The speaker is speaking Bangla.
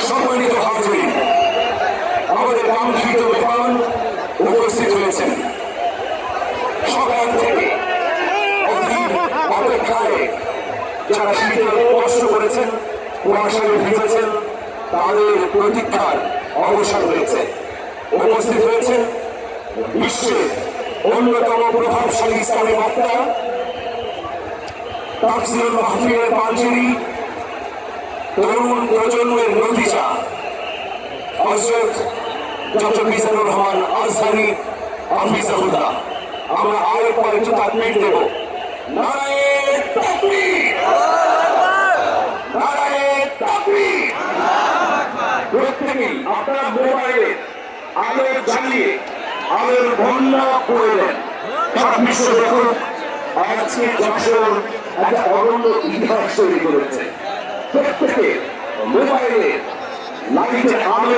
সম্মানিত হাজির, আমাদের কাঙ্ক্ষিত মেহমান উপস্থিত হয়েছেন। সকাল থেকে অপেক্ষায় যারা শীতে কষ্ট করেছেন, কুয়াশায় ভিজেছেন, তাদের প্রতীক্ষার অবসান হয়েছে। উপস্থিত হয়েছে বিশ্বের অন্যতম প্রভাবশালী ইসলামী বক্তা, তাফসীর মাহফিলের পাঞ্জেরি, তরুণ প্রজন্মের নতিজা হযরত ডক্টর মিজানুর রহমান আজহারী হাফিজাহুল্লাহ। আমরা আরেকবার একটু তাকবীর দেব। নারায়ে তাকবীর, নারায়ে তাকবীর। প্রত্যেকেই আপনার মোবাইলে আলো জ্বালিয়ে আলোর বন্যা করে দেন। সারা বিশ্ব দেখুন আজকে যশোর একটা অনন্য ইতিহাস তৈরি করেছে। প্রত্যেকে মোবাইলে লাইটের আলো